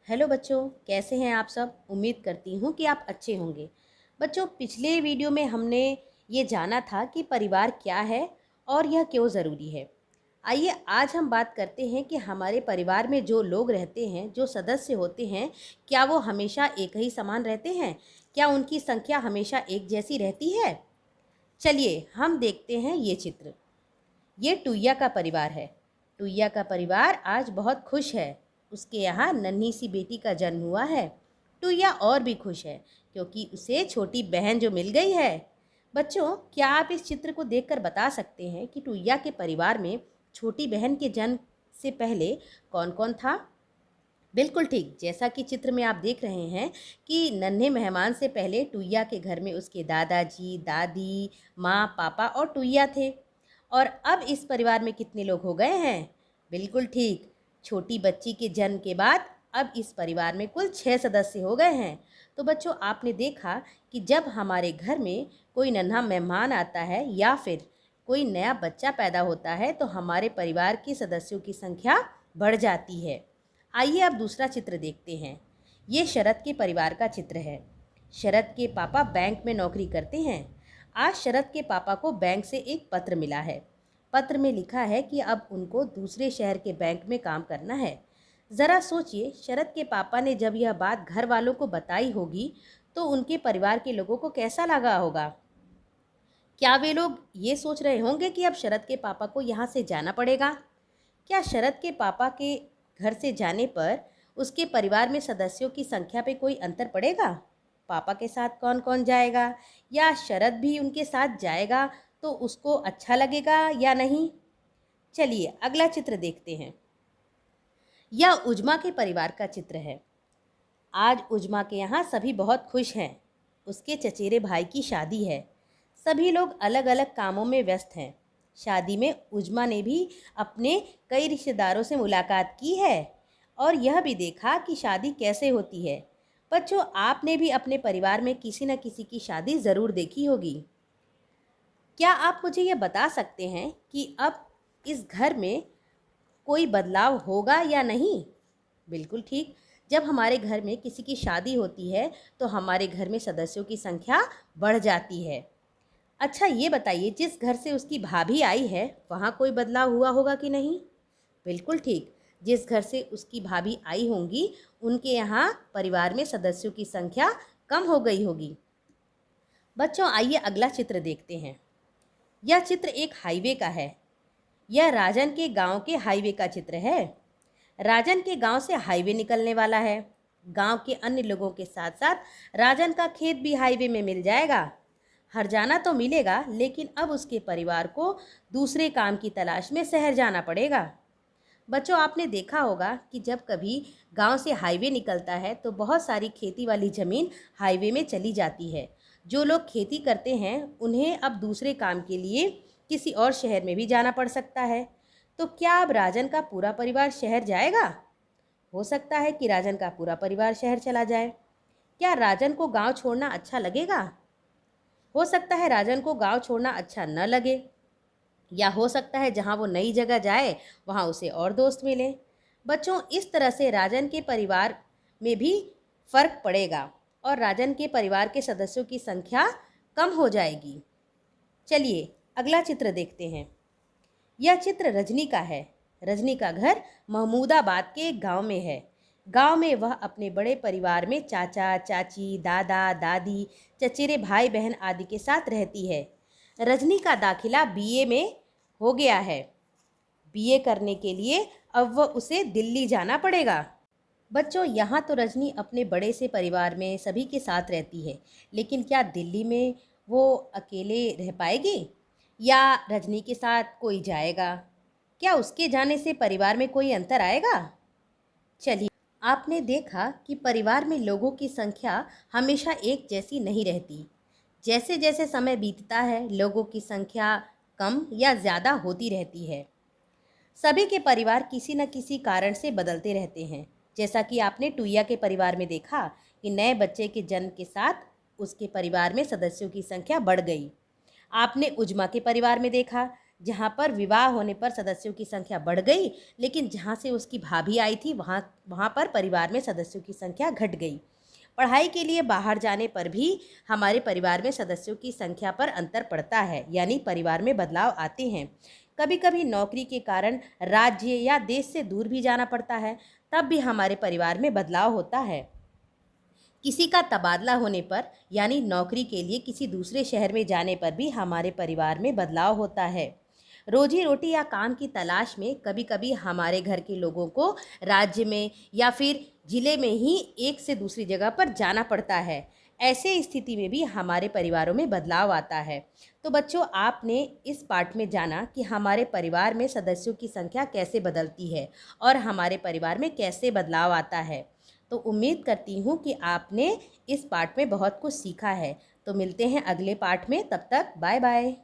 Hello बच्चों, कैसे हैं आप सब। उम्मीद करती हूँ कि आप अच्छे होंगे। बच्चों, पिछले वीडियो में हमने ये जाना था कि परिवार क्या है और यह क्यों ज़रूरी है। आइए आज हम बात करते हैं कि हमारे परिवार में जो लोग रहते हैं, जो सदस्य होते हैं, क्या वो हमेशा एक ही समान रहते हैं? क्या उनकी संख्या हमेशा एक जैसी रहती है? चलिए हम देखते हैं ये चित्र। ये टुईया का परिवार है। टुईया का परिवार आज बहुत खुश है। उसके यहाँ नन्ही सी बेटी का जन्म हुआ है। टुईया और भी खुश है क्योंकि उसे छोटी बहन जो मिल गई है। बच्चों, क्या आप इस चित्र को देखकर बता सकते हैं कि टुईया के परिवार में छोटी बहन के जन्म से पहले कौन कौन था? बिल्कुल ठीक, जैसा कि चित्र में आप देख रहे हैं कि नन्हे मेहमान से पहले टुईया के घर में उसके दादाजी, दादी, माँ, पापा और टुईया थे। और अब इस परिवार में कितने लोग हो गए हैं? बिल्कुल ठीक, छोटी बच्ची के जन्म के बाद अब इस परिवार में कुल 6 सदस्य हो गए हैं। तो बच्चों, आपने देखा कि जब हमारे घर में कोई नन्हा मेहमान आता है या फिर कोई नया बच्चा पैदा होता है तो हमारे परिवार के सदस्यों की संख्या बढ़ जाती है। आइए अब दूसरा चित्र देखते हैं। ये शरद के परिवार का चित्र है। शरद के पापा बैंक में नौकरी करते हैं। आज शरद के पापा को बैंक से एक पत्र मिला है। पत्र में लिखा है कि अब उनको दूसरे शहर के बैंक में काम करना है। ज़रा सोचिए, शरद के पापा ने जब यह बात घर वालों को बताई होगी तो उनके परिवार के लोगों को कैसा लगा होगा? क्या वे लोग ये सोच रहे होंगे कि अब शरद के पापा को यहाँ से जाना पड़ेगा? क्या शरद के पापा के घर से जाने पर उसके परिवार में सदस्यों की संख्या पे कोई अंतर पड़ेगा? पापा के साथ कौन कौन जाएगा, या शरद भी उनके साथ जाएगा तो उसको अच्छा लगेगा या नहीं? चलिए अगला चित्र देखते हैं। यह उजमा के परिवार का चित्र है। आज उजमा के यहाँ सभी बहुत खुश हैं। उसके चचेरे भाई की शादी है। सभी लोग अलग अलग कामों में व्यस्त हैं। शादी में उजमा ने भी अपने कई रिश्तेदारों से मुलाकात की है और यह भी देखा कि शादी कैसे होती है। बच्चों, आपने भी अपने परिवार में किसी न किसी की शादी ज़रूर देखी होगी। क्या आप मुझे ये बता सकते हैं कि अब इस घर में कोई बदलाव होगा या नहीं? बिल्कुल ठीक, जब हमारे घर में किसी की शादी होती है तो हमारे घर में सदस्यों की संख्या बढ़ जाती है। अच्छा ये बताइए, जिस घर से उसकी भाभी आई है वहाँ कोई बदलाव हुआ होगा कि नहीं? बिल्कुल ठीक, जिस घर से उसकी भाभी आई होंगी उनके यहाँ परिवार में सदस्यों की संख्या कम हो गई होगी। बच्चों, आइए अगला चित्र देखते हैं। यह चित्र एक हाईवे का है। यह राजन के गांव के हाईवे का चित्र है। राजन के गांव से हाईवे निकलने वाला है। गांव के अन्य लोगों के साथ साथ राजन का खेत भी हाईवे में मिल जाएगा। हर्जाना तो मिलेगा, लेकिन अब उसके परिवार को दूसरे काम की तलाश में शहर जाना पड़ेगा। बच्चों, आपने देखा होगा कि जब कभी गांव से हाईवे निकलता है तो बहुत सारी खेती वाली ज़मीन हाईवे में चली जाती है। जो लोग खेती करते हैं उन्हें अब दूसरे काम के लिए किसी और शहर में भी जाना पड़ सकता है। तो क्या अब राजन का पूरा परिवार शहर जाएगा? हो सकता है कि राजन का पूरा परिवार शहर चला जाए। क्या राजन को गांव छोड़ना अच्छा लगेगा? हो सकता है राजन को गांव छोड़ना अच्छा न लगे, या हो सकता है जहां वो नई जगह जाए वहां उसे और दोस्त मिले। बच्चों, इस तरह से राजन के परिवार में भी फर्क पड़ेगा और राजन के परिवार के सदस्यों की संख्या कम हो जाएगी। चलिए अगला चित्र देखते हैं। यह चित्र रजनी का है। रजनी का घर महमूदाबाद के एक गांव में है। गांव में वह अपने बड़े परिवार में चाचा, चाची, दादा, दादी, चचेरे भाई बहन आदि के साथ रहती है। रजनी का दाखिला बीए में हो गया है। बीए करने के लिए अब वह उसे दिल्ली जाना पड़ेगा। बच्चों, यहाँ तो रजनी अपने बड़े से परिवार में सभी के साथ रहती है, लेकिन क्या दिल्ली में वो अकेले रह पाएगी या रजनी के साथ कोई जाएगा? क्या उसके जाने से परिवार में कोई अंतर आएगा? चलिए, आपने देखा कि परिवार में लोगों की संख्या हमेशा एक जैसी नहीं रहती। जैसे जैसे समय बीतता है लोगों की संख्या कम या ज़्यादा होती रहती है। सभी के परिवार किसी न किसी कारण से बदलते रहते हैं। जैसा कि आपने टुईया के परिवार में देखा कि नए बच्चे के जन्म के साथ उसके परिवार में सदस्यों की संख्या बढ़ गई। आपने उजमा के परिवार में देखा, जहाँ पर विवाह होने पर सदस्यों की संख्या बढ़ गई, लेकिन जहाँ से उसकी भाभी आई थी वहाँ पर परिवार में सदस्यों की संख्या घट गई। पढ़ाई के लिए बाहर जाने पर भी हमारे परिवार में सदस्यों की संख्या पर अंतर पड़ता है, यानी परिवार में बदलाव आते हैं। कभी कभी नौकरी के कारण राज्य या देश से दूर भी जाना पड़ता है, तब भी हमारे परिवार में बदलाव होता है। किसी का तबादला होने पर, यानी नौकरी के लिए किसी दूसरे शहर में जाने पर भी हमारे परिवार में बदलाव होता है। रोजी रोटी या काम की तलाश में कभी कभी हमारे घर के लोगों को राज्य में या फिर जिले में ही एक से दूसरी जगह पर जाना पड़ता है। ऐसे स्थिति में भी हमारे परिवारों में बदलाव आता है। तो बच्चों, आपने इस पाठ में जाना कि हमारे परिवार में सदस्यों की संख्या कैसे बदलती है और हमारे परिवार में कैसे बदलाव आता है। तो उम्मीद करती हूँ कि आपने इस पाठ में बहुत कुछ सीखा है। तो मिलते हैं अगले पाठ में, तब तक बाय बाय।